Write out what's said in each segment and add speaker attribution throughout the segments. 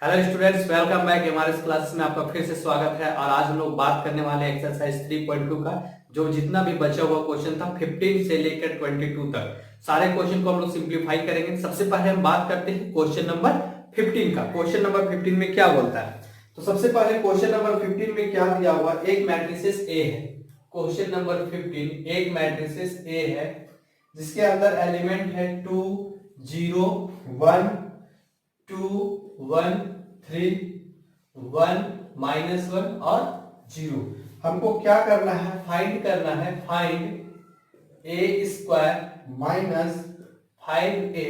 Speaker 1: Hello students, welcome back. हमारे classes में आपका फिर से स्वागत है। और आज हम लोग बात करने वाले हैं एक्सरसाइज 3.2 का, जो जितना भी बचा हुआ क्वेश्चन था 15 से लेकर 22 तक, सारे क्वेश्चन को हम लोग सिंप्लीफाई करेंगे। सबसे पहले हम बात करते हैं क्वेश्चन नंबर 15 का। क्वेश्चन नंबर 15 में क्या बोलता है, तो सबसे पहले क्वेश्चन नंबर 15 में क्या दिया हुआ, एक मैट्रिसेस ए है। क्वेश्चन नंबर 15 एक मैट्रिसेस ए है जिसके अंदर एलिमेंट है 2 0 1 2 1 3 1 -1 और 0। हमको क्या करना है, फाइंड करना है। Find a square minus 5a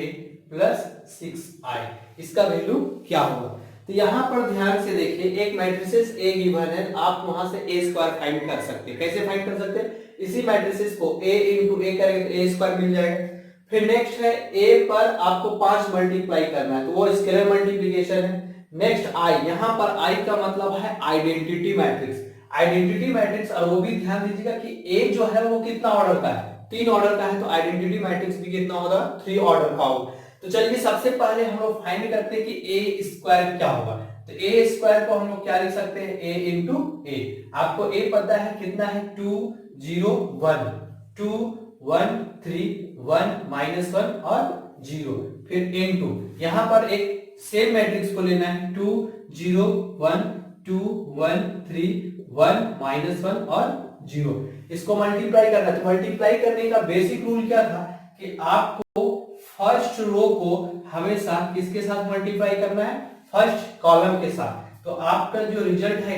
Speaker 1: plus 6i, इसका वैल्यू क्या होगा। तो यहां पर ध्यान से देखिए, एक मैट्रिसेस ए गिवन है, आप वहां से ए स्क्वायर फाइंड कर सकते हैं। कैसे फाइंड कर सकते हैं, इसी मैट्रिसेस को a इंटू ए करेंगे तो ए स्क्वायर मिल जाएगा। फिर नेक्स्ट है a पर आपको 5 मल्टीप्लाई करना है, तो वो स्केलर मल्टीप्लिकेशन है। नेक्स्ट i, यहां पर i का मतलब है आइडेंटिटी मैट्रिक्स। आइडेंटिटी मैट्रिक्स, और वो भी ध्यान दीजिएगा कि a जो है वो कितना ऑर्डर का है, 3 ऑर्डर का है, तो आइडेंटिटी मैट्रिक्स भी कितना होगा, 3 ऑर्डर का होगा। तो चलिए सबसे पहले हम लोग फाइंड करते हैं कि a स्क्वायर क्या होगा। तो a स्क्वायर को हम लोग क्या लिख सकते हैं, a इंटू ए। आपको a पता है कितना है, 2 0 1 2 1 3 1 -1 और 0। फिर इनटू, यहां पर एक सेम मैट्रिक्स को लेना है, 2 0 1 2 1 3 1 -1 और 0। इसको मल्टीप्लाई करना है। तो मल्टीप्लाई करने का बेसिक रूल क्या था कि आपको फर्स्ट रो को हमेशा किसके साथ मल्टीप्लाई करना है, फर्स्ट कॉलम के साथ। तो आपका जो रिजल्ट है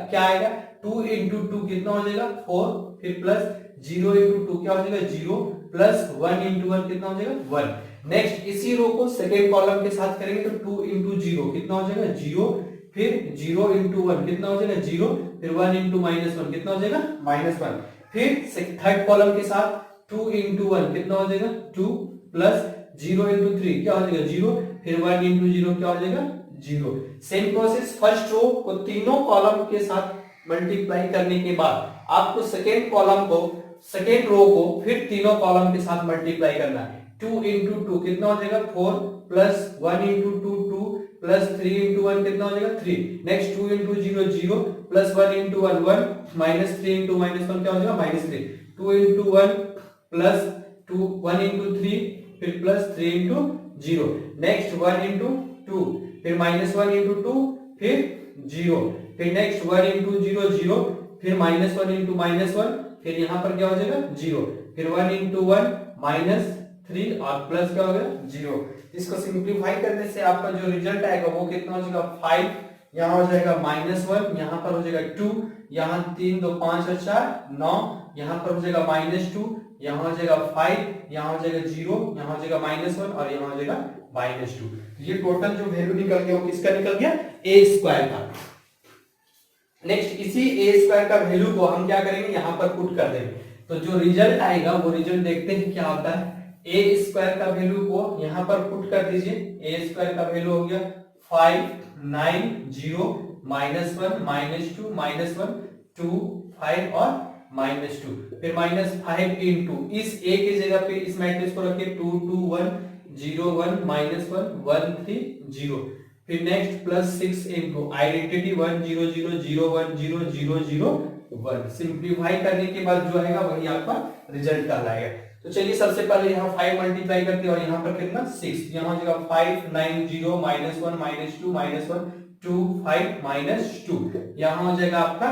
Speaker 1: क्या आएगा, 2 इंटू 2 कितना हो जाएगा, 4। फिर प्लस 0 इंटू 2 क्या हो जाएगा, 0 प्लस 1 इंटू 1 कितना हो जाएगा, 1। नेक्स्ट इसी रो को सेकेंड कॉलम के साथ करेंगे तो 2 इंटू 0 कितना हो जाएगा, 0। फिर 0 इंटू 1 कितना हो जाएगा, 0। फिर 1 इंटू -1 कितना हो जाएगा, -1। फिर थर्ड कॉलम के साथ 2 इंटू 1 कितना हो जाएगा, 2 प्लस 0 इंटू 3 क्या हो जाएगा, 0। फिर 1 इंटू 0 क्या हो जाएगा, 0। सेम प्रोसेस, फर्स्ट रो को तीनों कॉलम के साथ मल्टीप्लाई करने के बाद आपको सेकेंड कॉलम को, सेकेंड रो को फिर तीनों कॉलम के साथ मल्टीप्लाई करना है। 2 इंटू 2 कितना हो जाएगा, 4 प्लस 1 इंटू 2 2 प्लस 3 इंटू 1 कितना हो जाएगा, 3। Next 2 into 0 0 plus 1 into 1 1 minus 3 into -1 क्या हो जाएगा, -3। 2 इंटू 1 प्लस 2 1 इंटू 3 फिर प्लस 3 इंटू 0। नेक्स्ट 1 इंटू 2 फिर -1 इंटू 2 फिर 0। फिर नेक्स्ट 1 इंटू 0 0 फिर -1 इंटू -1 फिर यहाँ पर क्या हो जाएगा, 0। फिर 1 इंटू 1 -3 और प्लस क्या हो गया, 0। इसको सिंप्लीफाई करने से आपका जो रिजल्ट आएगा वो कितना हो जाएगा, 5। यहाँ हो जाएगा -1, यहाँ पर हो जाएगा 2, यहाँ 3 2 5 और 4 9, यहाँ पर हो जाएगा -2, यहाँ हो जाएगा 5, यहाँ हो जाएगा 0, यहाँ हो जाएगा -1 और यहाँ हो जाएगा -2। ये टोटल जो वैल्यू निकल गया वो किसका निकल गया, ए स्क्वायर का। नेक्स्ट इसी ए स्क्वायर का वैल्यू को हम क्या करेंगे, यहाँ पर पुट कर देंगे। तो जो रिजल्ट आएगा वो रिजल्ट देखते हैं क्या होता है। ए स्क्वायर का वैल्यू को यहाँ पर पुट कर दीजिए। ए स्क्वायर का वैल्यू हो गया 5 9 0 -1 -2 -1 2 5 और -2। फिर -5 इंटू इस ए की जगह पे इस मैट्रिक्स को रखिए, 2 2 1 0 1 -1 1 3 0। फिर next plus 6 into identity 1 0 0 0 1 0 0 0 1। Simplify करने के बाद जो आएगा वही आपका रिजल्ट कहलाएगा। तो चलिए सबसे पहले यहाँ 5 मल्टीप्लाई करते हैं और यहाँ पर कितना 6, यहाँ हो जाएगा 5 9 0 -1 -2 -1 2 5 -2। यहाँ हो जाएगा आपका,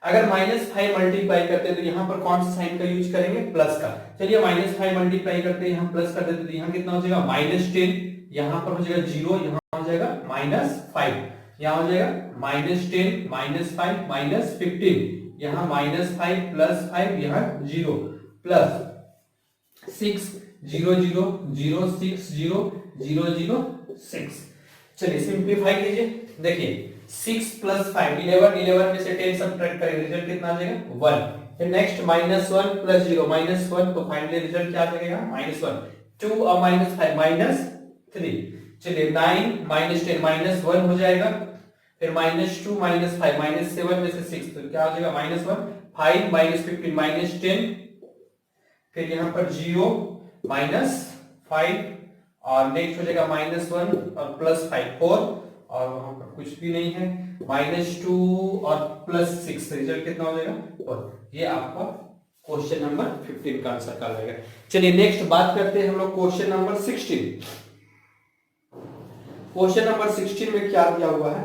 Speaker 1: अगर -5 मल्टीप्लाई करते हैं तो यहाँ पर कौन सा साइन का यूज करेंगे, प्लस का। चलिए -5 मल्टीप्लाई करते हैं, यहाँ प्लस कर देते हैं तो यहाँ कितना हो जाएगा, -10। यहाँ पर हो जाएगा 0, यहाँ हो जाएगा -5, यहाँ हो जाएगा -10 -5 -15, यहाँ -5 प्लस 5, यहाँ 0 प्लस 6 0 0 0 6 0 0 0 6। चलिए सिंप्लीफाई कीजिए, देखिए 6 प्लस 5 11 11 में से 10 सब्ट्रैक्ट करें, रिजल्ट कितना आ जाएगा, 1। फिर नेक्स्ट -1 प्लस 0 -1, तो फाइनली रिजल्ट क्या आ जाएगा, -1। 2 और -5 -3। चलिए 9 -10 -1 हो जाएगा। फिर -2 -5 -7 में से 6, तो क्या हो जाएगा, -1। 5 -15 -10। फिर यहाँ पर 0 -5 और नेक्स्ट हो जाएगा -1 और +5 4 और वहां पर कुछ भी नहीं है, -2 और +6, रिजल्ट कितना हो जाएगा 4। ये आपका क्वेश्चन नंबर 15 का आंसर का रहेगा। चलिए नेक्स्ट बात करते हैं हम लोग क्वेश्चन नंबर 16। क्वेश्चन नंबर 16 में क्या दिया हुआ है?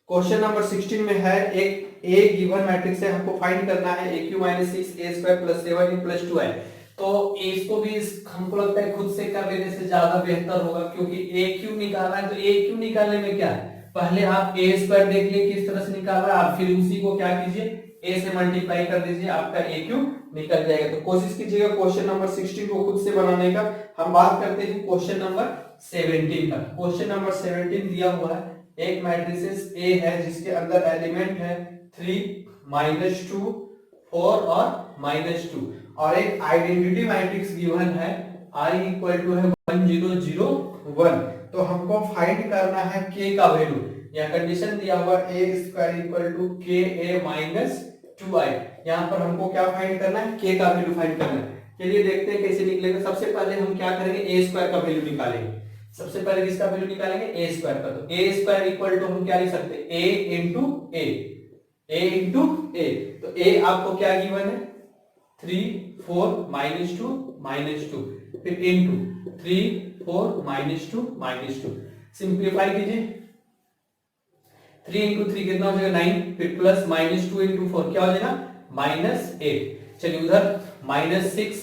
Speaker 1: क्वेश्चन नंबर 16 में है एक ए गिवन मैट्रिक्स है, हमको फाइंड करना है AQ - 6 A² + 7 + 2i। तो इसको भी हमको लगता है खुद से कर लेने से ज्यादा बेहतर होगा, क्योंकि AQ निकालना है। तो AQ निकालने में क्या है, पहले आप A² देख लिए किस तरह से निकाल रहा है, आप फिर उसी को क्या कीजिए, A से मल्टीप्लाई कर दीजिए, आपका AQ निकल जाएगा। तो कोशिश कीजिएगा क्वेश्चन नंबर 16 को खुद से बनाने का। हम बात करते हैं क्वेश्चन नंबर 17 का। क्वेश्चन नंबर 17 दिया हुआ है, एक मैट्रिसेस A है जिसके अंदर एलिमेंट है 3, -2, 4 और -2, और एक आइडेंटिटी मैट्रिक्स गिवन है I = है 1 0 0 1। तो हमको फाइंड करना है K का वैल्यू। यह कंडीशन दिया हुआ A² = KA - 2i। यहाँ पर हमको क्या फाइंड करना है, K का वैल्यू फाइंड करना है। चलिए देखते हैं कैसे निकलेगा। सबसे पहले हम क्या करेंगे, A² का वैल्यू निकालेंगे। सबसे पहले किसका वैल्यू निकालेंगे, A² का। तो A² = हम क्या लिख सकते हैं, A × A, A × A। तो A आपको क्या गिवन है, 3 4 -2 -2, फिर इनटू 3 4 -2 -2। सिंप्लीफाई कीजिए, 3 × 3 कितना हो जाएगा 9, फिर प्लस -2 × 4 क्या हो जाएगा -8। चलिए उधर -6,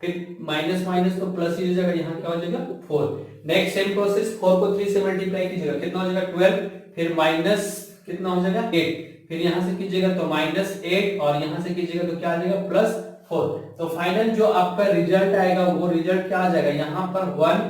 Speaker 1: फिर माइनस माइनस तो प्लस ही हो जाएगा, यहाँ क्या हो जाएगा 4। नेक्स्ट सेम प्रोसेस, 4 को 3 से मल्टीप्लाई कीजिएगा, कितना हो जाएगा 12, फिर माइनस कितना हो जाएगा 8, फिर यहाँ से कीजिएगा तो -8, और यहाँ से कीजिएगा तो क्या आ जाएगा +4। तो फाइनल जो आपका रिजल्ट आएगा वो रिजल्ट क्या आ जाएगा, यहाँ पर 1,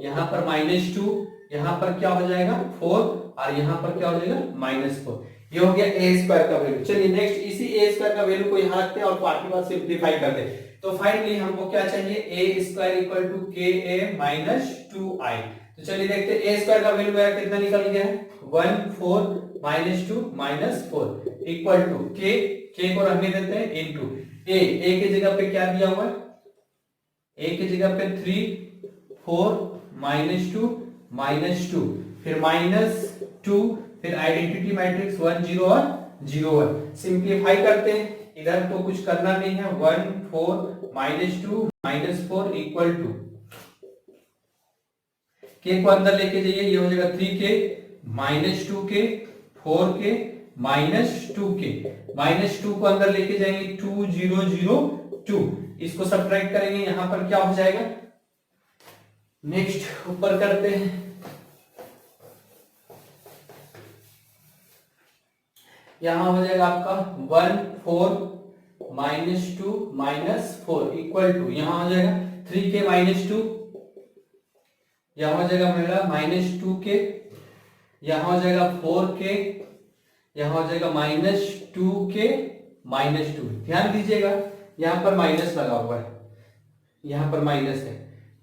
Speaker 1: यहाँ पर -2, यहाँ पर क्या हो जाएगा 4, और यहाँ पर क्या हो जाएगा -4। ये हो गया A² का वैल्यू। चलिए नेक्स्ट इसी A² का वैल्यू को यहाँ रखते हैं और बाकी बात सिंप्लीफाई करते हैं। तो फाइनली हमको क्या चाहिए, A² = KA - 2i। तो चलिए देखते हैं A² का वैल्यू मेरा कितना निकल गया है, 1 4 -2 -4 इक्वल टू K को रखने देते हैं इनटू A की जगह पे क्या दिया हुआ है, A की जगह पे 3 4 -2 -2, फिर -2, फिर आइडेंटिटी मैट्रिक्स 1 0 और 0 1। सिंप्लीफाई करते हैं, इधर तो कुछ करना नहीं है, 1 4 -2 -4 इक्वल टू K को अंदर लेके जाइए, ये हो जाएगा 3K -2K 4K -2K, -2 को अंदर लेके जाएंगे 2 0 0 2, इसको सब्ट्रैक्ट करेंगे, यहां पर क्या हो जाएगा। नेक्स्ट ऊपर करते हैं, यहां हो जाएगा आपका 1 4 -2 -4 इक्वल टू, यहां हो जाएगा 3K -2, यहां हो जाएगा मेरा -2K, यहां हो जाएगा 4K, यहां हो जाएगा -2K -2। ध्यान दीजिएगा यहां पर माइनस लगा हुआ है, यहां पर माइनस है,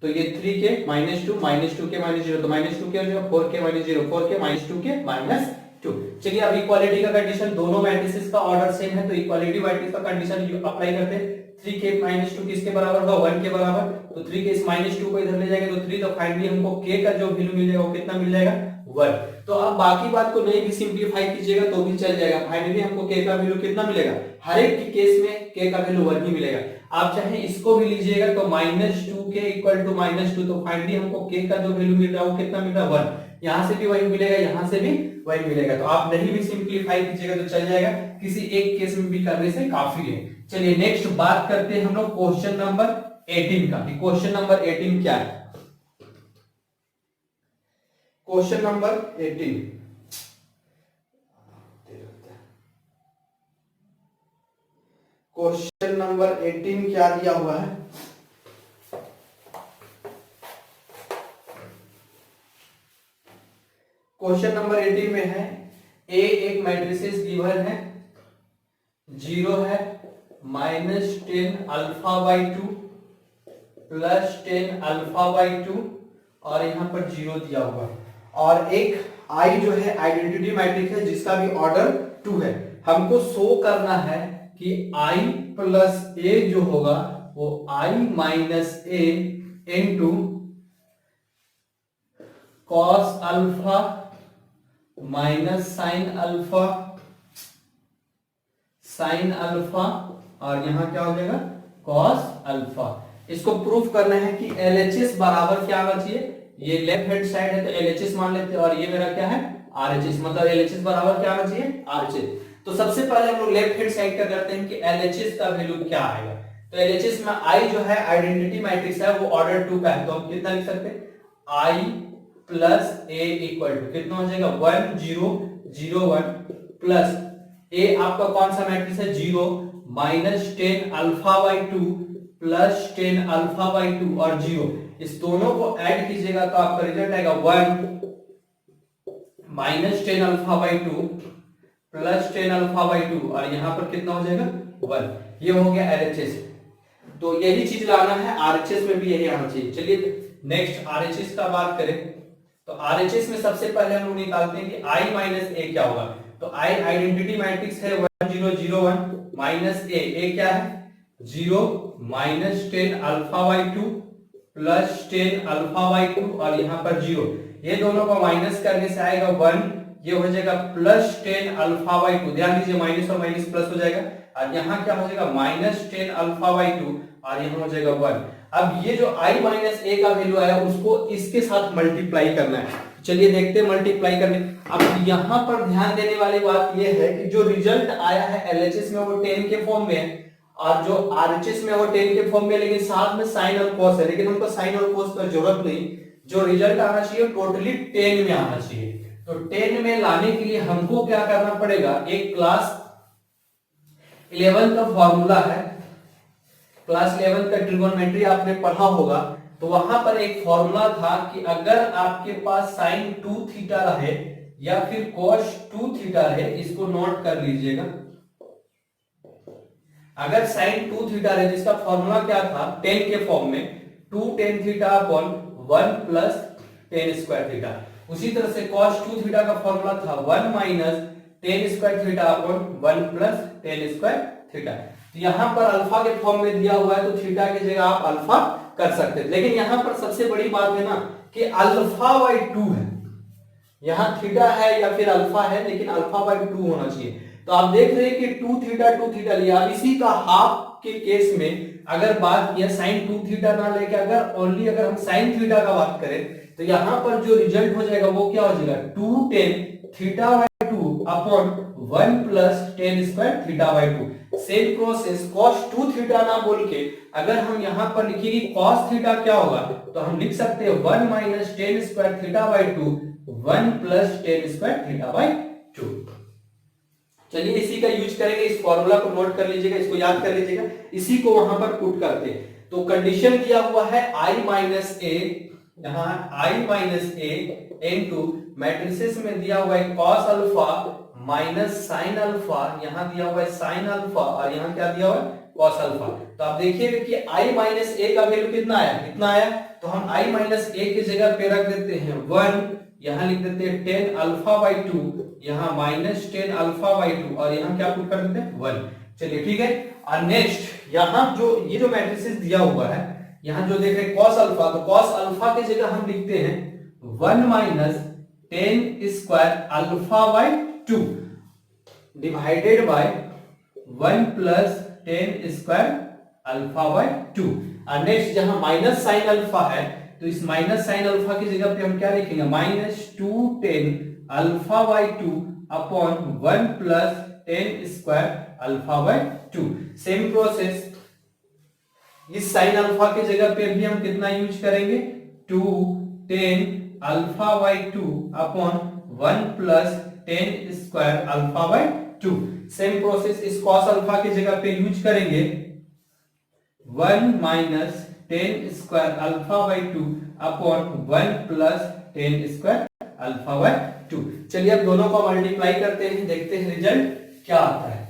Speaker 1: तो ये 3K -2 -2K -0, तो -2K हो जाएगा 4K -0 4K -2K -2। चलिए अब इक्वालिटी का कंडीशन, दोनों मैट्रिसेस का ऑर्डर सेम है, तो इक्वालिटी मैट्रिक्स का कंडीशन अप्लाई करते हैं। 3K -2 किसके बराबर होगा, 1 के बराबर, तो 3K इस -2 को इधर ले जाएंगे तो 3, तो फाइनली हमको K का जो वैल्यू मिलेगा वो कितना मिल जाएगा 1। तो आप बाकी बात को नहीं भी सिंप्लीफाई कीजिएगा तो भी चल जाएगा, फाइनली हमको K का वैल्यू कितना मिलेगा, हर एक के केस में K का वैल्यू 1 ही मिलेगा। आप चाहे इसको भी लीजिएगा तो -2K = -2, तो फाइनली हमको K का जो वैल्यू मिल रहा है वो कितना मिल रहा है 1। यहां से भी वही मिलेगा, यहां से भी वही मिलेगा, तो आप नहीं भी सिंप्लीफाई कीजिएगा तो चल जाएगा, किसी एक केस में भी करने से काफी है। चलिए नेक्स्ट बात करते हैं हम लोग क्वेश्चन नंबर 18 का। क्वेश्चन नंबर 18 क्या है, क्वेश्चन नंबर 18, क्वेश्चन नंबर 18 क्या दिया हुआ है, क्वेश्चन नंबर 18 में है A एक मैट्रिसेस गिवन है, 0 है -10 α/2 +10 α/2, और यहाँ पर 0 दिया हुआ है, और एक I जो है आइडेंटिटी मैट्रिक्स है जिसका भी ऑर्डर 2 है। हमको शो करना है कि I + A जो होगा वो I - A into cos α minus sine alpha और यहाँ क्या हो जाएगा कॉस अल्फा। इसको प्रूफ करना है कि LHS बराबर क्या आना चाहिए, ये लेफ्ट हैंड साइड है तो LHS मान लेते हैं और ये मेरा क्या है RHS, मतलब LHS बराबर क्या आना चाहिए RHS। तो सबसे पहले हम लोग लेफ्ट हैंड साइड का करते हैं कि LHS का वैल्यू क्या आएगा। तो LHS में I जो है आइडेंटिटी मैट्रिक्स है वो ऑर्डर 2 का है, तो हम कितना लिख सकते हैं I plus A equal to कितना हो जाएगा 1 0 0 1 प्लस A आपका कौन सा मैट्रिक्स है 0 minus 10 alpha by 2 plus 10 alpha by 2 और 0, इस दोनों को ऐड कीजिएगा तो आपका रिजल्ट आएगा 1 minus 10 alpha by 2 plus 10 alpha by 2 और यहाँ पर कितना हो जाएगा 1। ये हो गया LHS। तो यही चीज लाना है RHS में भी यही आना चाहिए। चलिए नेक्स्ट RHS का बात करें तो RHS में सबसे पहले हम लोग निकालते हैं कि I माइनस A क्या होगा। तो I आइडेंटिटी मैट्रिक्स है 1 0 0 1 माइनस A क्या है 0 minus 10 alpha by 2 plus 10 alpha by 2 और यहाँ पर 0, ये दोनों को माइनस करने से आएगा 1, ये हो जाएगा प्लस 10 अल्फा बाई 2, ध्यान दीजिए माइनस और माइनस प्लस हो जाएगा और यहाँ क्या हो जाएगा माइनस 10 अल्फा बाई 2 और यहाँ हो जाएगा 1। अब ये जो I माइनस A का वैल्यू आया उसको इसके साथ मल्टीप्लाई करना है। चलिए देखते हैं मल्टीप्लाई करने। अब यहाँ पर ध्यान देने वाली बात ये है कि जो रिजल्ट आया है LHS में वो 10 के फॉर्म में है और जो RHS में वो 10 के फॉर्म में, लेकिन साथ में साइन और कॉस है, लेकिन हमको साइन और कॉस का जरूरत नहीं, जो रिजल्ट आना चाहिए टोटली 10 में आना चाहिए। तो 10 में लाने के लिए हमको क्या करना पड़ेगा, एक क्लास 11 का फॉर्मूला है, क्लास 11 का ट्रिगोनोमेट्री आपने पढ़ा होगा, तो वहां पर एक फॉर्मूला था कि अगर आपके पास साइन 2 थीटा रहे या फिर कॉस 2 थीटा रहे, इसको नोट कर लीजिएगा। अगर साइन 2 थीटा रहे जिसका फॉर्मूला क्या था 10 के फॉर्म में 2 tan theta upon 1 plus tan square theta, उसी तरह से cos 2 थीटा का फॉर्मूला था 1 minus tan square theta upon 1 plus tan square theta. तो यहाँ पर अल्फा के फॉर्म में दिया हुआ है तो थीटा की जगह आप अल्फा कर सकते हैं, लेकिन यहाँ पर सबसे बड़ी बात है ना कि अल्फा बाई 2 है, यहाँ थीटा है या फिर अल्फा है लेकिन अल्फा बाई 2 होना चाहिए। तो आप देख रहे हैं कि 2 थीटा लिया। अब इसी का हाफ के केस में अगर बात किया साइन 2 थीटा ना लेके अगर हम साइन थीटा का बात करें तो यहाँ पर जो रिजल्ट हो जाएगा वो क्या हो जाएगा 2 tan theta by 2 upon 1 plus tan square theta by 2। Same process cos 2 theta ना बोल के अगर हम यहाँ पर लिखिए कि cos थीटा क्या होगा तो हम लिख सकते हैं 1 minus tan square theta by 2 1 plus tan square theta by 2। चलिए इसी का यूज करेंगे, इस फॉर्मूला को नोट कर लीजिएगा, इसको याद कर लीजिएगा, इसी को वहां पर पुट करते हैं। तो कंडीशन दिया हुआ है I माइनस A, यहाँ I minus A into matrices में दिया हुआ है cos alpha minus sine alpha, यहाँ दिया हुआ है साइन अल्फा और यहाँ क्या दिया हुआ है cos अल्फा। तो आप देखिएगा कि I माइनस A का वैल्यू कितना आया, तो हम I माइनस A की जगह पे रख देते हैं 1, यहाँ लिख देते हैं 10 अल्फा बाई 2, यहाँ माइनस 10 अल्फा बाई 2 और यहाँ क्या पुट कर देते हैं 1। चलिए ठीक है। और नेक्स्ट यहाँ जो ये जो मैट्रिसेस दिया हुआ है, यहाँ जो देख रहे हैं cos अल्फा, तो cos अल्फा की जगह हम लिखते हैं 1 minus 10 square alpha by 2 divided by 1 plus 10 square alpha by 2। और नेक्स्ट जहां माइनस साइन अल्फा है तो इस माइनस साइन अल्फा की जगह पे हम क्या लिखेंगे minus 2 tan alpha by 2 upon 1 plus 10 square alpha by 2। Same process इस साइन अल्फा की जगह पे भी हम कितना यूज करेंगे 2 tan alpha by 2 upon 1 plus 10 square alpha by 2। Same process इस cos अल्फा की जगह पे यूज करेंगे 1 minus 10 square alpha by 2 upon 1 plus 10 square alpha by 2। चलिए अब दोनों को मल्टीप्लाई करते हैं, देखते हैं रिजल्ट क्या आता है।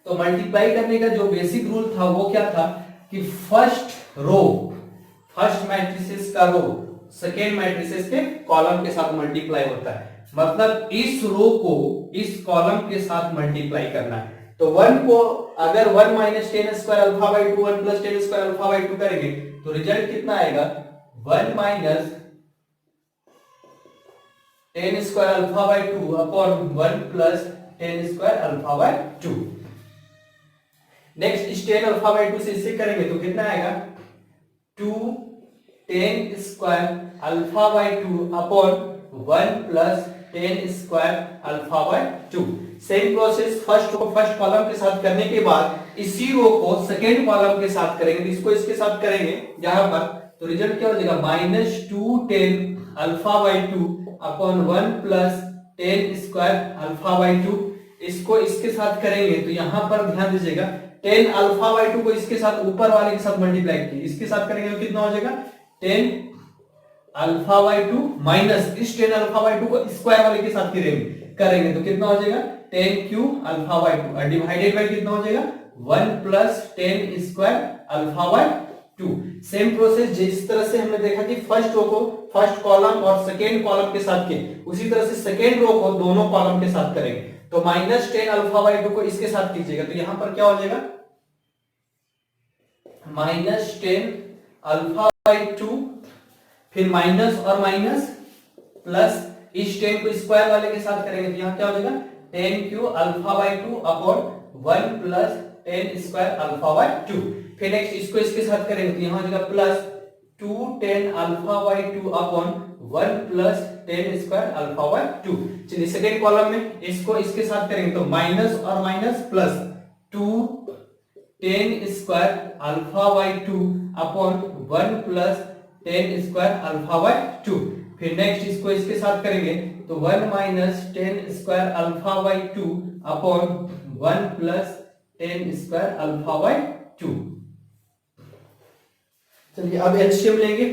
Speaker 1: तो मल्टीप्लाई करने का जो बेसिक रूल था वो क्या था कि फर्स्ट मैट्रिसेस का रो सेकेंड मैट्रिसेस के कॉलम के साथ मल्टीप्लाई होता है, मतलब इस रो को इस कॉलम के साथ मल्टीप्लाई करना है। तो 1 को अगर 1 minus 10 square alpha by 2 1 plus 10 square alpha by 2 करेंगे तो रिजल्ट कितना आएगा 1 minus ten square alpha by two upon 1 plus ten square alpha by two. Next इस टेन अल्फा बाई टू से इससे करेंगे तो कितना आएगा, 2 ten square alpha by two upon 1 plus ten square alpha by two. Same process first row first column के साथ करने के बाद इसी रो को सेकेंड कॉलम के साथ करेंगे, तो इसको इसके साथ करेंगे यहां पर, तो रिजल्ट क्या हो जाएगा, minus 2 ten alpha by two upon 1 plus ten square alpha by to. इसको इसके साथ करेंगे तो यहां पर ध्यान दीजिएगा, टेन अल्फा बाई टू को इसके साथ ऊपर वाले के साथ मल्टीप्लाई किए, इसके साथ करेंगे तो कितना हो जाएगा, ten alpha by to minus इस टेन अल्फा बाई टू को स्क्वायर वाले के साथ करेंगे तो कितना हो जाएगा, ten cube alpha by to और डिवाइडेड बाई कितना हो जाएगा, 1 plus ten square alpha by two. Same process जिस तरह से हमने देखा कि फर्स्ट रो को फर्स्ट कॉलम और सेकेंड कॉलम के साथ किए, उसी तरह से सेकेंड रो को दोनों कॉलम के साथ करेंगे। तो minus ten alpha by to को इसके साथ कीजिएगा तो यहां पर क्या हो जाएगा, minus ten alpha by to, फिर माइनस और माइनस प्लस इस टेन को स्क्वायर वाले के साथ करेंगे तो यहां क्या हो जाएगा, ten Q alpha by two upon 1 plus ten square alpha by to. फिर नेक्स्ट इसको इसके साथ करेंगे तो यहां हो जाएगा plus 2 ten alpha by two upon 1 plus ten square alpha by to. चलिए सेकेंड कॉलम में इसको इसके साथ करेंगे तो माइनस और minus plus 2 ten square alpha by two upon 1 plus ten square alpha by to. फिर नेक्स्ट इसको इसके साथ करेंगे तो 1 minus ten square alpha by two upon 1 plus ten square alpha by to. चलिए अब एलसीएम लेंगे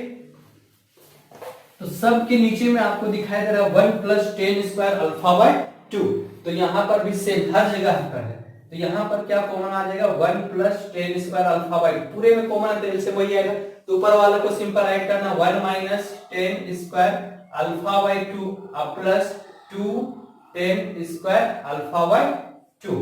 Speaker 1: तो सब के नीचे में आपको दिखाई दे रहा है 1 plus ten square alpha by to, तो यहां पर भी सेम हर जगह पर है, तो यहां पर क्या कॉमन आ जाएगा, 1 plus ten square alpha by to, पूरे में कॉमन है तो वही आएगा, तो ऊपर वाले को सिंपल ऐड करना, 1 minus ten square alpha by two plus 2 ten square alpha by to.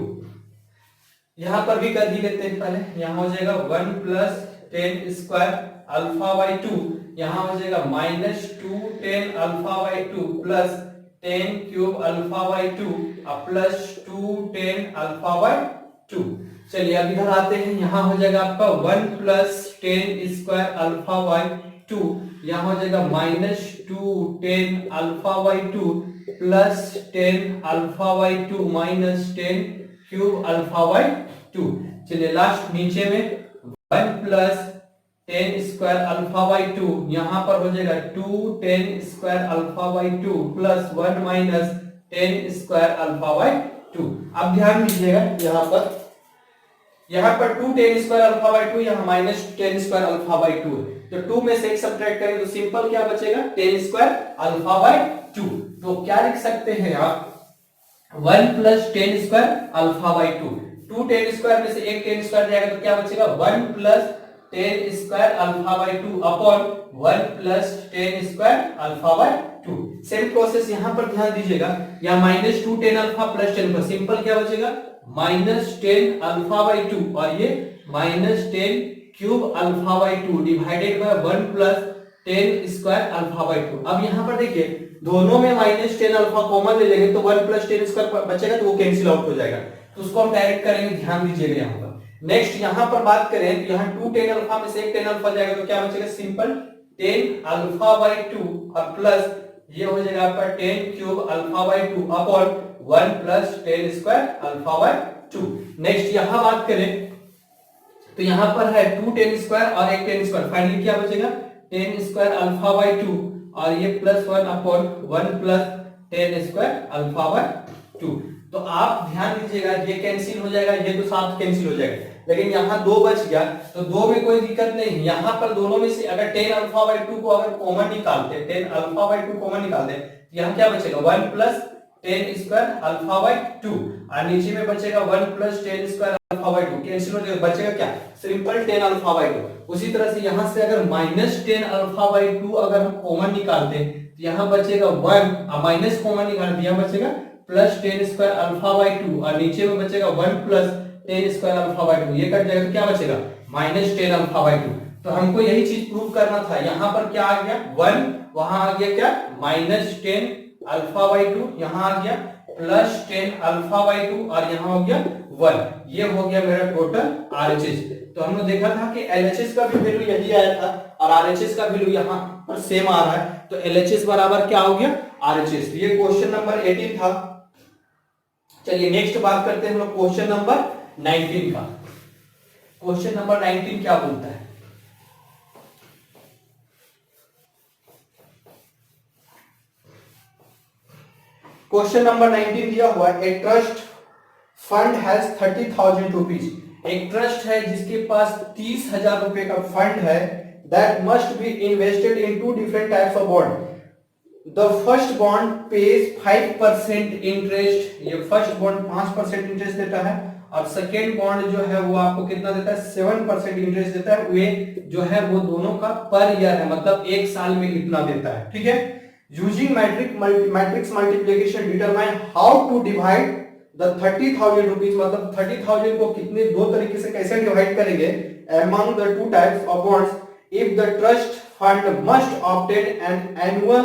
Speaker 1: यहां पर भी कर ही लेते हैं पहले, यहां हो जाएगा 1 plus ten square alpha by to, यहां हो जाएगा minus 2 ten alpha by two plus 10 cube alpha by two plus 2 ten alpha by to. चलिए अब इधर आते हैं, यहां हो जाएगा आपका 1 plus ten square alpha by to, यहां हो जाएगा minus 2 ten alpha by two plus 10 alpha by to minus 10 cube alpha by to. चलिए लास्ट नीचे में 1 plus ten square alpha by to, यहां पर हो जाएगा 2 ten square alpha by two plus 1 minus ten square alpha by to. अब ध्यान दीजिएगा यहां पर 2 ten square alpha by to, यहां minus ten square alpha by to है, तो 2 में से एक सब्ट्रैक्ट करेंगे तो सिंपल क्या बचेगा, ten square alpha by to. तो क्या लिख सकते हैं आप, 1 plus ten square alpha by to, 2 ten square में से एक टेन स्क्वायर जाएगा तो क्या बचेगा, 1 plus ten square alpha by two upon 1 plus ten square alpha by two. Same process यहां पर ध्यान दीजिएगा, यहां माइनस 2 टेन अल्फा प्लस 10 पर सिंपल क्या बचेगा, माइनस 10 अल्फा बाई टू और ये minus 10 cube alpha by two divided by 1 plus 10 square alpha by to. अब यहां पर देखिए दोनों में माइनस 10 अल्फा कॉमन ले लेंगे तो 1 प्लस 10 स्क्वायर बचेगा तो वो कैंसिल आउट हो जाएगा, तो उसको हम डायरेक्ट करेंगे, ध्यान दीजिएगा यहां पर। नेक्स्ट यहां पर बात करें तो यहां 2 टेन अल्फा में से एक टेन अल्फा जाएगा तो क्या बचेगा, सिंपल 10 अल्फा बाई टू और प्लस ये हो जाएगा आपका 10 cube alpha by two upon 1 plus 10 square alpha by two. Next यहां बात करें तो यहां पर है 2 टेन स्क्वायर और एक टेन स्क्वायर, फाइनली क्या बचेगा, 10 स्क्वायर अल्फा बाई टू और ये plus 1 upon 1 plus 10 square alpha by to. तो आप ध्यान दीजिएगा ये कैंसिल हो जाएगा, ये तो साथ कैंसिल हो जाएगा, लेकिन यहाँ 2 बच गया तो 2 में कोई दिक्कत नहीं, यहाँ पर दोनों में से अगर 10 अल्फा बाई टू को अगर कॉमन निकालते हैं, 10 अल्फा बाई टू कॉमन निकालते हैं, यहाँ क्या बचेगा, 1 plus 10 square alpha by to और नीचे में बचेगा 1 plus 10 square alpha by to, cancel हो जाएगा, बचेगा क्या, सिंपल 10 अल्फा बाई टू। उसी तरह से यहाँ से अगर माइनस 10 अल्फा बाई टू अगर हम कॉमन निकालते हैं तो यहाँ बचेगा 1 और माइनस कॉमन निकालते यहाँ बचेगा plus 10 square alpha by to और नीचे में बचेगा 1 plus 10 square alpha by to, ये कट जाएगा तो क्या बचेगा, माइनस 10 अल्फा बाई टू। तो हमको यही चीज प्रूव करना था, यहाँ पर क्या आ गया 1, वहां आ गया क्या माइनस 10 अल्फा बाई 2 यहां आ गया, प्लस 10 अल्फा बाई 2 और यहां हो गया 1। ये हो गया मेरा टोटल आरएचएस। तो हमने देखा था कि एलएचएस का भी वैल्यू यही आया था और आरएचएस का वैल्यू यहां पर सेम आ रहा है, तो एलएचएस बराबर क्या हो गया आरएचएस। ये क्वेश्चन नंबर 18 था। चलिए नेक्स्ट बात करते हैं हम लोग क्वेश्चन नंबर 19 का। क्वेश्चन नंबर 19 क्या बोलता है? क्वेश्चन नंबर 19 दिया हुआ है, a trust fund has 30,000 rupees. एक ट्रस्ट है जिसके पास 30,000 रुपए का फंड है, that must be invested in two different types of bond. The first bond pays 5% interest, ये फर्स्ट बॉन्ड 5% इंटरेस्ट देता है और सेकेंड बॉन्ड जो है वो आपको कितना देता है 7% इंटरेस्ट देता है। वे जो है वो दोनों का पर ईयर है, मतलब एक साल में इतना देता है, ठीक है। Using matrix multiplication determine how to divide the 30,000 rupees, मतलब 30,000 को कितने दो तरीके से कैसे डिवाइड करेंगे among the two types of bonds if the trust fund must obtain an annual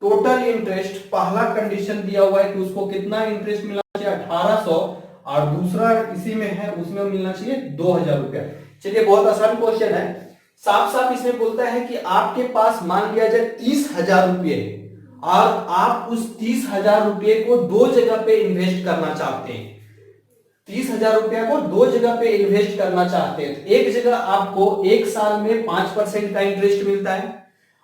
Speaker 1: total interest। पहला कंडीशन दिया हुआ है कि उसको कितना इंटरेस्ट मिलना चाहिए 1800 और दूसरा इसी में है उसमें मिलना चाहिए 2,000 रुपया। चलिए बहुत आसान क्वेश्चन है, साफ साफ इसमें बोलता है कि आपके पास मान लिया जाए 30,000 रुपये और आप उस 30,000 रुपये को दो जगह पे इन्वेस्ट करना चाहते हैं। 30,000 रुपया को दो जगह पे इन्वेस्ट करना चाहते हैं। एक जगह आपको एक साल में 5% का इंटरेस्ट मिलता है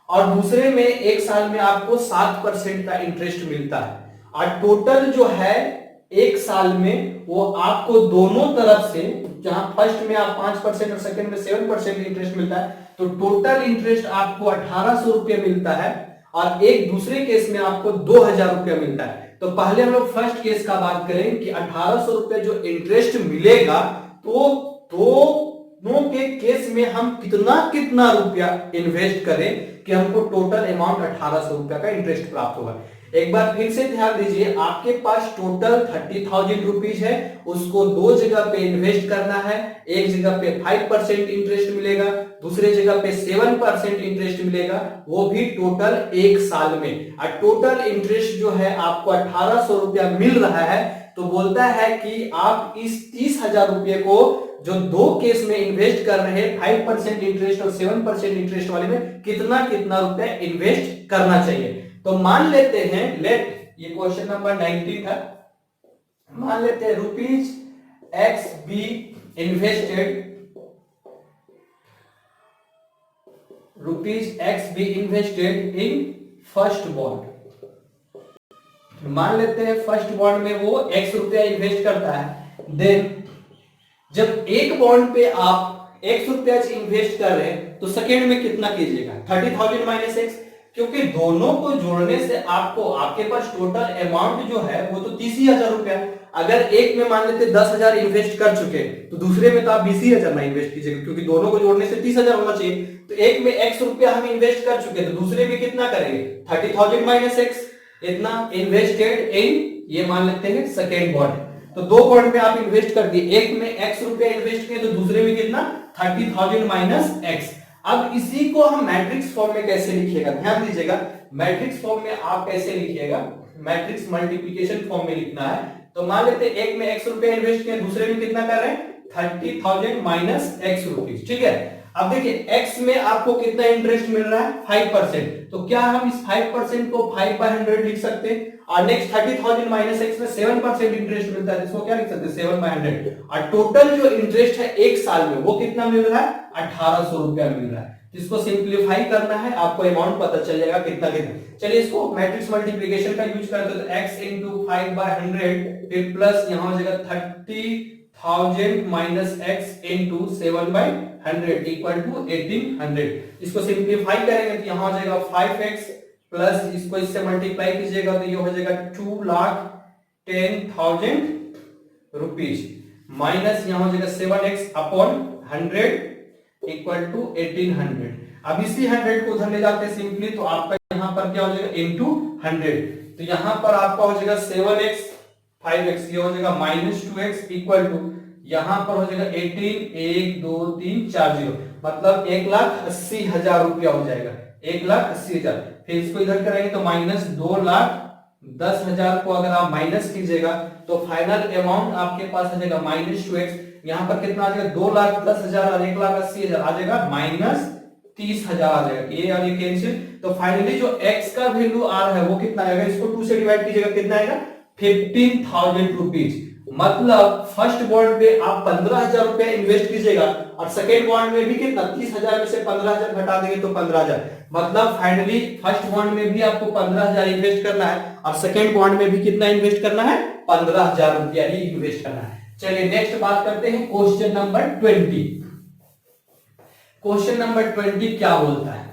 Speaker 1: और दूसरे में एक साल में आपको 7% का इंटरेस्ट मिलता है और टोटल जो है एक साल में वो आपको दोनों तरफ से, जहां फर्स्ट में आप 5% और सेकंड में 7% इंटरेस्ट मिलता है, तो टोटल इंटरेस्ट आपको 1,800 रुपये मिलता है और एक दूसरे केस में आपको 2,000 रुपया मिलता है। तो पहले हम लोग फर्स्ट केस का बात करें कि 1,800 रुपये जो इंटरेस्ट मिलेगा, तो दोनों के केस में हम कितना कितना रुपया इन्वेस्ट करें कि हमको टोटल अमाउंट 1,800 रुपया का इंटरेस्ट प्राप्त होगा। एक बार फिर से ध्यान दीजिए, आपके पास टोटल 30,000 रुपीज है, उसको दो जगह पे इन्वेस्ट करना है। एक जगह पे 5% इंटरेस्ट मिलेगा, दूसरे जगह पे 7% इंटरेस्ट मिलेगा, वो भी टोटल एक साल में। और टोटल इंटरेस्ट जो है आपको 1,800 रुपया मिल रहा है, तो बोलता है कि आप इस 30,000 रुपये को जो दो केस में इन्वेस्ट कर रहे हैं 5% इंटरेस्ट और 7% इंटरेस्ट वाले में कितना कितना रुपया इन्वेस्ट करना चाहिए। तो मान लेते हैं, लेट, ये क्वेश्चन नंबर 19 था, मान लेते हैं rupees x be invested, rupees x B invested in first bond. मान लेते हैं फर्स्ट बॉन्ड में वो x रुपया इन्वेस्ट करता है। देन जब एक बॉन्ड पे आप x रुपया इन्वेस्ट कर रहे हैं तो सेकेंड में कितना कीजिएगा 30,000 माइनस x, क्योंकि दोनों को जोड़ने से आपको आपके पास टोटल अमाउंट जो है वो तो 30,000 रुपया। अगर एक में मान लेते 10,000 इन्वेस्ट कर चुके तो दूसरे में तो आप 20,000 ना इन्वेस्ट कीजिएगा, क्योंकि दोनों को जोड़ने से 30,000 होना चाहिए। तो एक में x रुपया हम इन्वेस्ट कर चुके तो दूसरे में कितना करेंगे 30,000 माइनस x, इतना इन्वेस्टेड इन, ये मान लेते हैं सेकेंड बॉन्ड। तो दो बॉन्ड में आप इन्वेस्ट कर दिए, एक में x रुपया इन्वेस्ट किए तो दूसरे में कितना 30,000 माइनस x। अब इसी को हम मैट्रिक्स फॉर्म में कैसे लिखिएगा, ध्यान दीजिएगा, मैट्रिक्स फॉर्म में आप कैसे लिखिएगा, मैट्रिक्स मल्टीप्लिकेशन फॉर्म में लिखना है। तो मान लेते हैं एक में x रुपया इन्वेस्ट किया, दूसरे में कितना कर रहे हैं 30,000 माइनस x रुपीज, ठीक है। अब देखिए x में आपको कितना इंटरेस्ट मिल रहा है 5%, तो क्या हम इस 5% को 5/100 लिख सकते हैं। और नेक्स्ट 30,000 माइनस x में 7% इंटरेस्ट मिलता है, इसको क्या लिख सकते हैं 7/100। और टोटल जो इंटरेस्ट है एक साल में वो कितना मिल रहा है 1,800 रुपया मिल रहा है। इसको सिंप्लीफाई करना है, आपको अमाउंट पता चल जाएगा कितना कितना। चलिए इसको मैट्रिक्स मल्टीप्लिकेशन का यूज करते हैं, तो x into 5/100 फिर प्लस यहां हो जाएगा 30,000 minus x into 7/100 equal to 1,800। इसको सिंप्लीफाई करेंगे तो यहां हो जाएगा 5x प्लस इसको इससे मल्टीप्लाई कीजिएगा तो ये हो जाएगा 2,10,000 रुपीज माइनस यहां हो जाएगा 7x अपॉन 100 इक्वल टू 1,800। अब इसी 100 को उधर ले जाते हैं सिंपली, तो आपका यहां पर क्या हो जाएगा इनटू 100, तो यहां पर आपका हो जाएगा 7x 5x, ये हो जाएगा माइनस 2x इक्वल टू यहां पर हो जाएगा 18 1 2 3 4 0, मतलब 1,80,000 रुपया हो जाएगा, 1,80,000। फिर इसको इधर कराएंगे तो माइनस 2,10,000 को अगर आप माइनस कीजिएगा तो फाइनल अमाउंट आपके पास आ जाएगा -2x। यहाँ पर कितना आ जाएगा 2,10,000 और 1,80,000 आ जाएगा -30,000 आ जाएगा। ये और ये कैंसिल, तो फाइनली जो x का वैल्यू आ रहा है वो कितना आएगा, इसको 2 से डिवाइड कीजिएगा कितना आएगा 15,000 रुपीज। मतलब फर्स्ट बॉन्ड पे आप 15,000 रुपया इन्वेस्ट कीजिएगा और सेकेंड बॉन्ड में भी कितना 30,000 में से 15,000 घटा देंगे तो 15,000। मतलब फाइनली फर्स्ट बॉन्ड में भी आपको 15,000 इन्वेस्ट करना है और सेकेंड बॉन्ड में भी कितना इन्वेस्ट करना है 15,000 रुपया ही इन्वेस्ट करना है। चलिए नेक्स्ट बात करते हैं क्वेश्चन नंबर 20। क्वेश्चन नंबर 20 क्या बोलता है?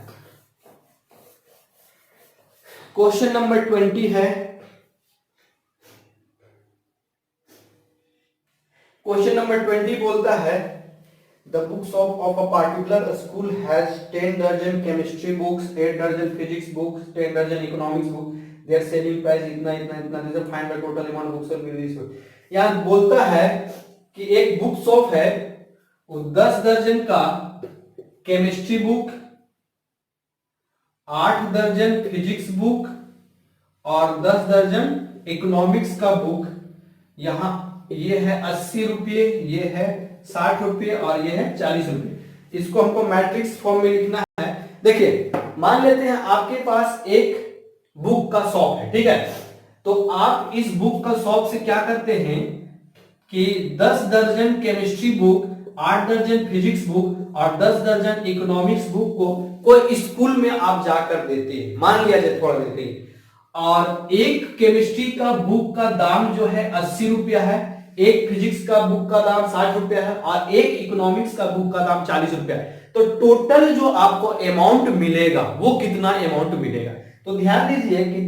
Speaker 1: क्वेश्चन नंबर 20 है, क्वेश्चन नंबर 20 बोलता है the books of a particular school has 10 दर्जन केमिस्ट्री बुक्स, 8 दर्जन फिजिक्स बुक्स, 10 दर्जन economics book, their selling price इतना इतना इतना, जैसे find the total amount books of this book. यहां बोलता है कि एक बुक शॉप है, वो 10 दर्जन का केमिस्ट्री बुक, 8 दर्जन फिजिक्स बुक और 10 दर्जन इकोनॉमिक्स का बुक। यहां ये है 80 रुपये, ये है 60 रुपये और ये है 40 रुपये। इसको हमको मैट्रिक्स फॉर्म में लिखना है। देखिए मान लेते हैं आपके पास एक बुक का शॉप है, ठीक है, तो आप इस बुक का शॉप से क्या करते हैं कि 10 दर्जन केमिस्ट्री बुक, 8 दर्जन फिजिक्स बुक और 10 दर्जन इकोनॉमिक्स बुक को कोई स्कूल में आप जाकर देते हैं, मान लिया जाए थोड़ा देते हैं, और एक केमिस्ट्री का बुक का दाम जो है 80 रुपया है, एक फिजिक्स का बुक का दाम 60 रुपया है और एक इकोनॉमिक्स का बुक का दाम 40 रुपया है। तो टोटल जो आपको अमाउंट मिलेगा वो कितना अमाउंट मिलेगा? तो ध्यान दीजिए कि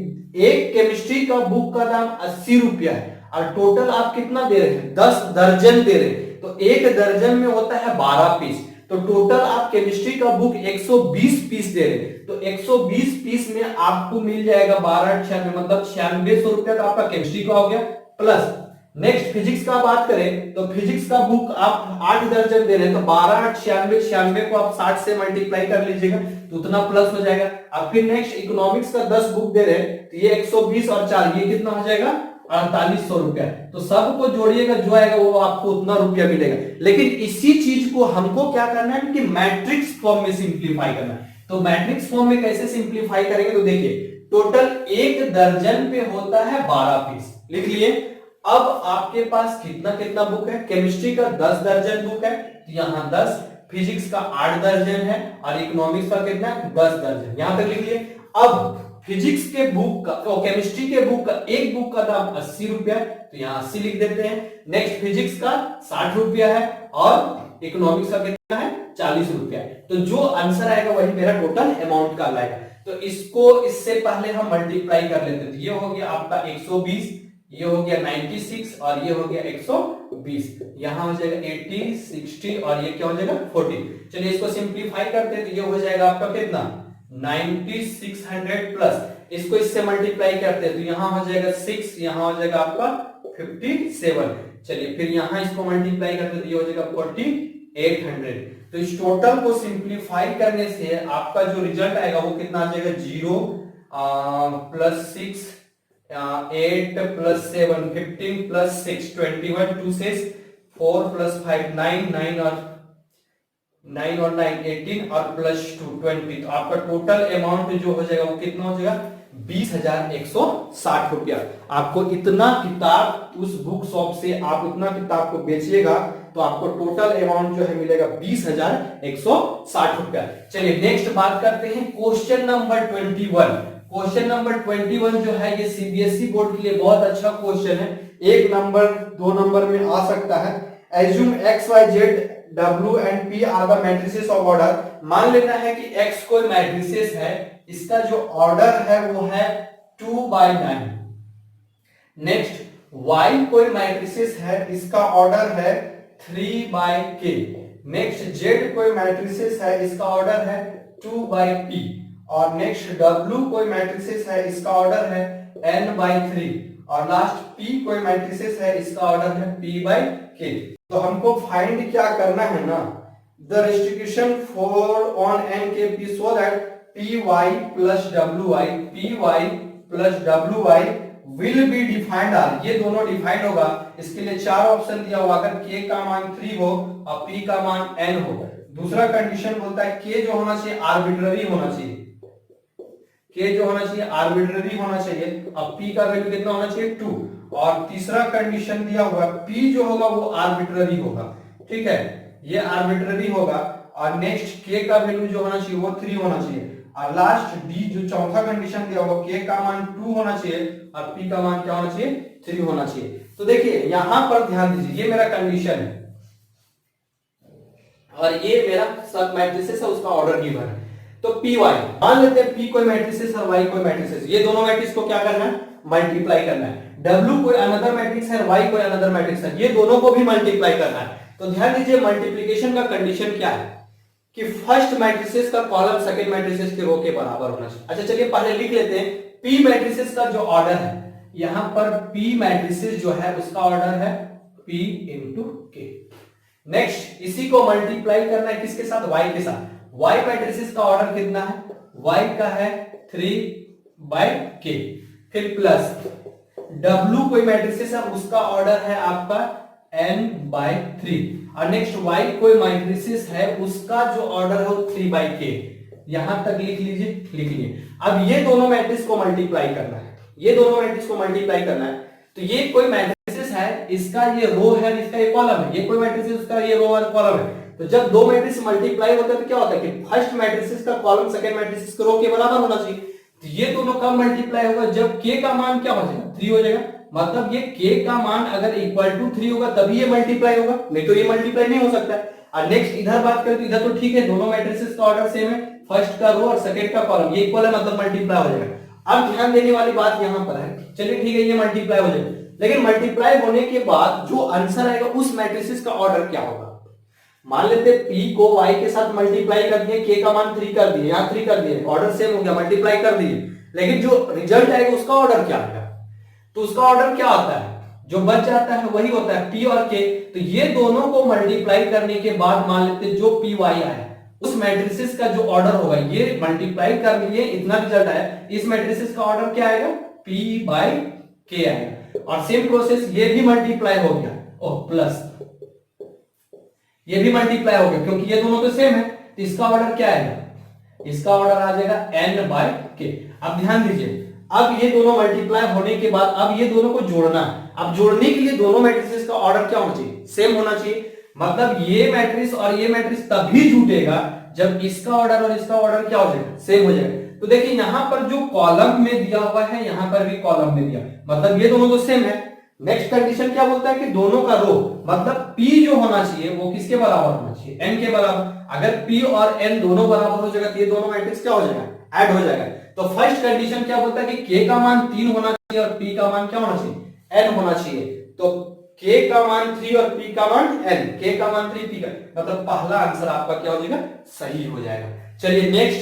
Speaker 1: एक केमिस्ट्री का बुक का दाम 80 रुपया है और टोटल आप कितना दे रहे हैं 10 दर्जन दे रहे हैं, तो एक दर्जन में होता है 12 पीस, तो टोटल आप केमिस्ट्री का बुक 120 पीस दे रहे हैं, तो 120 पीस में आपको मिल जाएगा 12×96 मतलब 9600 रुपया का आपका केमिस्ट्री का हो गया। प्लस नेक्स्ट फिजिक्स का बात करें तो फिजिक्स का बुक आप 8 दर्जन दे रहे हैं, तो 12×96 96 को आप 60 से मल्टीप्लाई कर लीजिएगा तो उतना प्लस हो जाएगा। अब फिर नेक्स्ट इकोनॉमिक्स का 10 बुक दे रहे हैं, तो ये 120 और 4 ये कितना हो जाएगा 4800 रुपया। तो सबको जोड़िएगा जो आएगा वो आपको उतना रुपया मिलेगा। लेकिन इसी चीज को हमको क्या करना है कि मैट्रिक्स फॉर्म में सिंप्लीफाई करना है। तो मैट्रिक्स फॉर्म में कैसे सिंप्लीफाई करेंगे? तो देखिए टोटल एक दर्जन पे होता है 12 पीस, लिख लिए। अब आपके पास कितना कितना बुक है? केमिस्ट्री का 10 दर्जन बुक है, तो यहाँ 10, फिजिक्स का 8 दर्जन है और इकोनॉमिक्स का कितना है 10 दर्जन, यहां तक लिख लिए। अब फिजिक्स के बुक का और केमिस्ट्री के बुक का एक बुक का दाम 80 रुपया, तो यहाँ 80 लिख देते हैं। नेक्स्ट फिजिक्स का 60 रुपया है और इकोनॉमिक्स का कितना है 40 रुपया। तो जो आंसर आएगा वही मेरा टोटल अमाउंट का आएगा। तो इसको इससे पहले हम मल्टीप्लाई कर लेते हैं, तो ये हो गया आपका 120, ये हो गया 96 और ये हो गया 120, यहां हो जाएगा 80, 60 और ये क्या हो जाएगा 40। चलिए इसको सिंप्लीफाई करते हैं, तो ये हो जाएगा आपका कितना 9600 प्लस इसको इससे मल्टीप्लाई करते हैं, तो यहां हो जाएगा 6, यहां हो जाएगा आपका 57। चलिए फिर यहां इसको मल्टीप्लाई करते हैं, तो ये हो जाएगा 4800। तो इस टोटल को सिंप्लीफाई करने से आपका जो रिजल्ट आएगा वो कितना आ जाएगा 0 + 6 8 + 7 15 + 6 21 2 से 4 + 5 9 9 और 9 18 और +2 20। तो आपका टोटल अमाउंट जो हो जाएगा वो कितना हो जाएगा 20,160 रुपया। आपको इतना किताब उस बुक शॉप से आप उतना किताब को बेचिएगा तो आपको टोटल अमाउंट जो है मिलेगा 20,160 रुपया। चलिए नेक्स्ट बात करते हैं क्वेश्चन नंबर 21। क्वेश्चन नंबर 21 जो है ये सीबीएसई बोर्ड के लिए बहुत अच्छा क्वेश्चन है, 1 नंबर 2 नंबर में आ सकता है। Assume x y z w and p are the matrices of order. मान लेना है कि x कोई मैट्रिसेस है, इसका जो ऑर्डर है वो है 2/9। नेक्स्ट y कोई मैट्रिसेस है, इसका ऑर्डर है 3/k। नेक्स्ट z कोई मैट्रिसेस है, इसका ऑर्डर है 2/p। और नेक्स्ट W कोई मैट्रिसेस है, इसका ऑर्डर है n/3। और लास्ट P कोई मैट्रिसेस है, इसका ऑर्डर है p/k। तो हमको फाइंड क्या करना है ना, the distribution for on n k p so that P Y plus W Y, P Y plus W Y will be defined are, ये दोनों डिफाइंड होगा। इसके लिए चार ऑप्शन दिया हुआ, अगर k का मान 3 हो और p का मान n हो। दूसरा कंडीशन बोलता है k जो होना चाहिए आर्बिट्ररी होना चाहिए, k जो होना चाहिए आर्बिट्ररी होना चाहिए और p का वैल्यू कितना होना चाहिए 2। और तीसरा कंडीशन दिया हुआ p जो होगा वो आर्बिट्ररी होगा, ठीक है, ये आर्बिट्ररी होगा। और नेक्स्ट k का वैल्यू जो होना चाहिए वो 3 होना चाहिए। और लास्ट डी जो चौथा कंडीशन दिया हुआ, k का मान 2 होना चाहिए और p का मान क्या होना चाहिए 3 होना चाहिए। तो देखिए यहां पर ध्यान दीजिए, ये मेरा कंडीशन है और ये मेरा सब मैट्रिसेस है, उसका ऑर्डर गिवन है। तो पी वाई मान लेते हैं, पी कोई मैट्रिसेस और वाई कोई मैट्रिसेस, ये दोनों मैट्रिक्स को क्या करना है मल्टीप्लाई करना है। डब्ल्यू कोई अनदर मैट्रिक्स है, वाई कोई अनदर मैट्रिक्स है, ये दोनों को भी मल्टीप्लाई करना है। तो ध्यान दीजिए मल्टीप्लिकेशन का कंडीशन क्या है कि फर्स्ट मैट्रिसेस का कॉलम सेकंड मैट्रिसेस के रो के बराबर होना चाहिए। अच्छा चलिए पहले लिख लेते हैं, पी मैट्रिसेस का जो ऑर्डर है, यहां पर पी मैट्रिसेस जो है उसका ऑर्डर है p इंटू के। नेक्स्ट इसी को मल्टीप्लाई करना है किसके साथ, y के साथ। y मैट्रिसेस का ऑर्डर कितना है, y का है 3/k। फिर प्लस w कोई मैट्रिसेस है, उसका ऑर्डर है आपका n/3। और नेक्स्ट y कोई मैट्रिसेस है, उसका जो ऑर्डर है वो 3/k। यहां तक लिख लीजिए, लिख लिए। अब ये दोनों मैट्रिक्स को मल्टीप्लाई करना है, ये दोनों मैट्रिक्स को मल्टीप्लाई करना है। तो ये कोई मैट्रिक्स है, इसका ये रो है, इसका ये कॉलम है, ये कोई मैट्रिक्स उसका ये रो और कॉलम है। तो जब दो मैट्रिक्स मल्टीप्लाई होता है तो क्या होता है कि फर्स्ट मैट्रिक्स का कॉलम सेकंड मैट्रिक्स के रो के बराबर होना चाहिए। तो ये दोनों कब मल्टीप्लाई होगा, जब k का मान क्या हो जाएगा 3 हो जाएगा। मतलब ये k का मान अगर इक्वल टू 3 होगा तभी ये मल्टीप्लाई होगा, नहीं तो ये मल्टीप्लाई नहीं हो सकता है। और नेक्स्ट इधर बात करें तो इधर तो ठीक है, दोनों मैट्रिसेस का ऑर्डर सेम है, फर्स्ट का रो और सेकंड का कॉलम ये इक्वल है, मतलब मल्टीप्लाई हो जाएगा। अब ध्यान देने वाली बात यहां पर है, चलिए ठीक है ये मल्टीप्लाई हो जाएगा, लेकिन मल्टीप्लाई होने के बाद जो आंसर आएगा उस मैट्रिसेस का ऑर्डर क्या होगा। मान लेते p को y के साथ मल्टीप्लाई कर दिए, k का मान 3 कर दिए, यहां 3 कर दिए, ऑर्डर सेम हो गया, मल्टीप्लाई कर दिए, लेकिन जो रिजल्ट आएगा उसका ऑर्डर क्या आएगा। तो उसका ऑर्डर क्या आता है, जो बच जाता है वही होता है p और k। तो ये दोनों को मल्टीप्लाई करने के बाद मान लेते जो py आया उस मैट्रिसेस का जो ऑर्डर होगा, ये मल्टीप्लाई कर लिए इतना रिजल्ट आया, इस मैट्रिसेस का ऑर्डर क्या आएगा p/k आएगा। और सेम प्रोसेस ये भी मल्टीप्लाई हो गया और प्लस ये भी मल्टीप्लाई हो गया, क्योंकि ये दोनों तो सेम है, तो इसका ऑर्डर क्या आएगा, इसका ऑर्डर आ जाएगा n/k। अब ध्यान दीजिए, अब ये दोनों मल्टीप्लाई होने के बाद अब ये दोनों को जोड़ना है। अब जोड़ने के लिए दोनों मैट्रिसेस का ऑर्डर क्या होना चाहिए, सेम होना चाहिए। मतलब ये मैट्रिक्स और ये मैट्रिक्स तभी जुटेगा जब इसका ऑर्डर और इसका ऑर्डर क्या हो जाएगा, सेम हो जाएगा। तो देखिए यहां पर जो कॉलम में दिया हुआ है, यहां पर भी कॉलम में दिया, मतलब ये दोनों तो सेम है। नेक्स्ट कंडीशन क्या बोलता है कि दोनों का रो, मतलब p जो होना चाहिए वो किसके बराबर होना चाहिए, n के बराबर। अगर p और n दोनों बराबर हो जाएगा तो ये दोनों मैट्रिक्स क्या हो जाएगा, ऐड हो जाएगा। तो फर्स्ट कंडीशन क्या बोलता है कि k का मान 3 होना चाहिए और p का मान क्या होना चाहिए, n होना चाहिए। तो k का मान 3 और p का मान n, k का मान 3 p का, मतलब पहला आंसर आपका क्या हो जाएगा, सही हो जाएगा। चलिए नेक्स्ट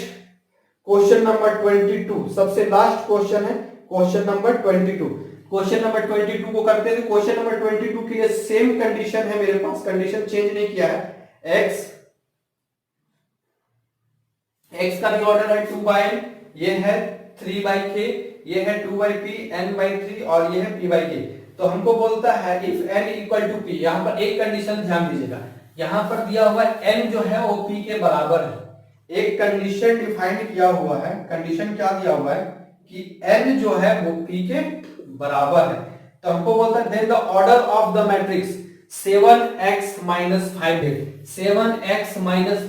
Speaker 1: क्वेश्चन नंबर 22, सबसे लास्ट क्वेश्चन है क्वेश्चन नंबर 22। क्वेश्चन नंबर 22 को करते हैं। क्वेश्चन नंबर 22 के लिए सेम कंडीशन है मेरे पास, कंडीशन चेंज नहीं किया है। x का भी ऑर्डर है 2/n, ये है 3/k, ये है 2/p, n/3 और ये है p/k। तो हमको बोलता है if n equal to p, यहां पर एक कंडीशन ध्यान दीजिएगा, यहां पर दिया हुआ है n जो है वो p के बराबर है। एक कंडीशन डिफाइन किया हुआ है, कंडीशन क्या दिया हुआ है कि n जो है वो p के बराबर है। तो हमको बोलता है then the order of the matrix 7x - 5z, 7x -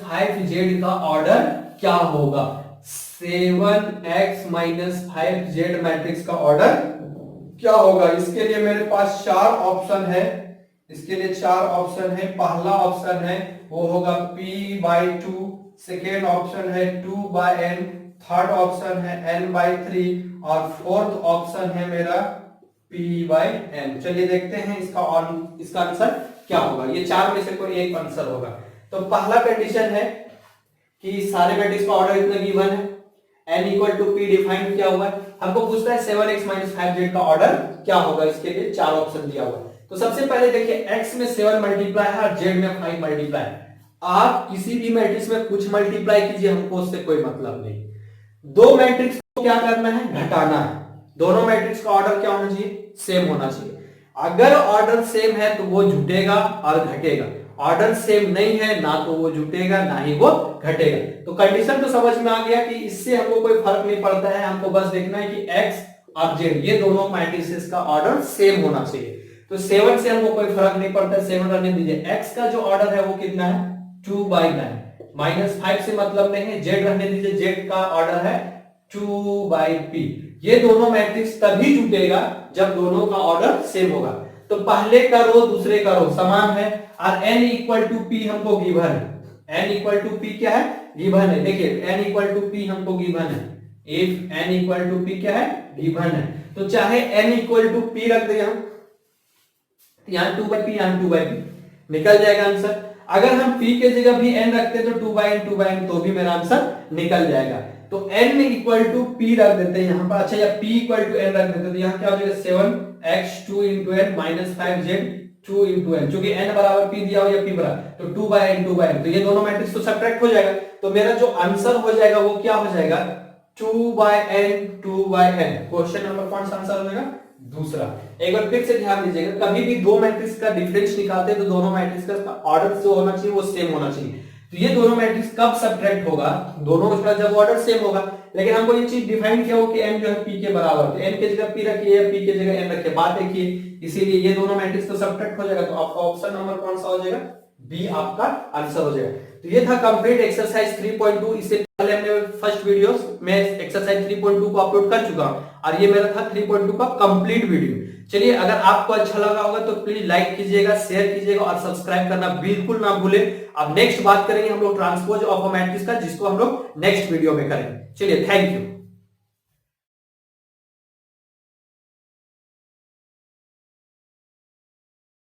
Speaker 1: 5z का ऑर्डर क्या होगा, 7x - 5z मैट्रिक्स का ऑर्डर क्या होगा। इसके लिए मेरे पास 4 ऑप्शन है, इसके लिए 4 ऑप्शन है। पहला ऑप्शन है वो होगा p/2, सेकेंड ऑप्शन है 2/n, थर्ड ऑप्शन है n/3 और फोर्थ ऑप्शन है मेरा p/n। चलिए देखते हैं इसका आंसर क्या होगा, ये 4 में से कोई एक आंसर होगा। तो पहला कंडीशन है कि सारे मैट्रिक्स का ऑर्डर इतना गिवन है, n equal to p define किया हुआ है। हमको पूछता है 7x - 5z का ऑर्डर क्या होगा, इसके लिए 4 ऑप्शन दिया हुआ है। तो सबसे पहले देखिए x में 7 मल्टीप्लाई है और z में 5 मल्टीप्लाई है। आप किसी भी मैट्रिक्स में कुछ मल्टीप्लाई कीजिए, हमको उससे कोई मतलब नहीं। दो मैट्रिक्स को क्या करना है, घटाना है। दोनों मैट्रिक्स का ऑर्डर क्या होना चाहिए, सेम होना चाहिए। अगर ऑर्डर सेम है तो वो जुटेगा और घटेगा, ऑर्डर सेम नहीं है ना तो वो जुटेगा ना ही वो घटेगा। तो कंडीशन तो समझ में आ गया कि इससे हमको कोई फर्क नहीं पड़ता है, हमको बस देखना है कि x और z ये दोनों मैट्रिसेस का ऑर्डर सेम होना चाहिए। तो 7 से हमको कोई फर्क नहीं पड़ता है, 7 रहने दीजिए। x का जो ऑर्डर है वो कितना है, 2/9। -5 से मतलब नहीं है, z रहने दीजिए, z का ऑर्डर है 2/p। ये दोनों मैट्रिक्स तभी जुटेगा जब दोनों का ऑर्डर सेम होगा। तो पहले का रो दूसरे का रो समान है और n इक्वल टू p हमको गिवन है। n इक्वल टू p क्या है, गिवन है। देखिए n इक्वल टू p हमको गिवन है। If n equal to p क्या है, गिवन है। तो चाहे n इक्वल टू p रख दे यहाँ 2/p, यहाँ 2/p निकल जाएगा आंसर। अगर हम p के जगह भी n रखते तो 2/n तो भी मेरा आंसर निकल जाएगा। तो n इक्वल टू p रख देते हैं यहाँ पर। अच्छा, या p इक्वल टू n रख देते तो यहाँ क्या हो जाएगा, 7x 2 into n minus 5z 2 into n। चूंकि n बराबर p दिया हो या p बराबर, तो 2/n। तो ये दोनों मैट्रिक्स तो सब्ट्रैक्ट हो जाएगा। तो मेरा जो आंसर हो जाएगा वो क्या हो जाएगा, 2/n। क्वेश्चन नंबर कौन सा आंसर हो जाएगा, दूसरा। एक बार फिर से ध्यान दीजिएगा, कभी भी दो मैट्रिक्स का डिफरेंस निकालते हैं तो दोनों मैट्रिक्स का ऑर्डर जो होना चाहिए वो सेम होना चाहिए। तो ये दोनों मैट्रिक्स कब सब्ट्रैक्ट होगा, दोनों का जब ऑर्डर सेम होगा। लेकिन हमको ये चीज डिफाइन किया हो कि n जो है p के बराबर, तो n के जगह p रखिए या p के जगह n रखिए, बात देखिए। इसीलिए ये दोनों मैट्रिक्स तो सब्ट्रैक्ट हो जाएगा। तो आपका ऑप्शन नंबर कौन सा हो जाएगा, बी आपका आंसर हो जाएगा। तो ये था कंप्लीट एक्सरसाइज 3.2। इससे पहले हमने फर्स्ट वीडियोस में एक्सरसाइज 3.2 को अपलोड कर चुका हूं और ये मेरा था 3.2 का कंप्लीट वीडियो। चलिए, अगर आपको अच्छा लगा होगा तो प्लीज लाइक कीजिएगा, शेयर कीजिएगा और सब्सक्राइब करना बिल्कुल ना भूलें। अब नेक्स्ट बात करेंगे हम लोग ट्रांसपोज ऑफ अ मैट्रिक्स का, जिसको हम लोग नेक्स्ट वीडियो में करेंगे। चलिए, थैंक यू।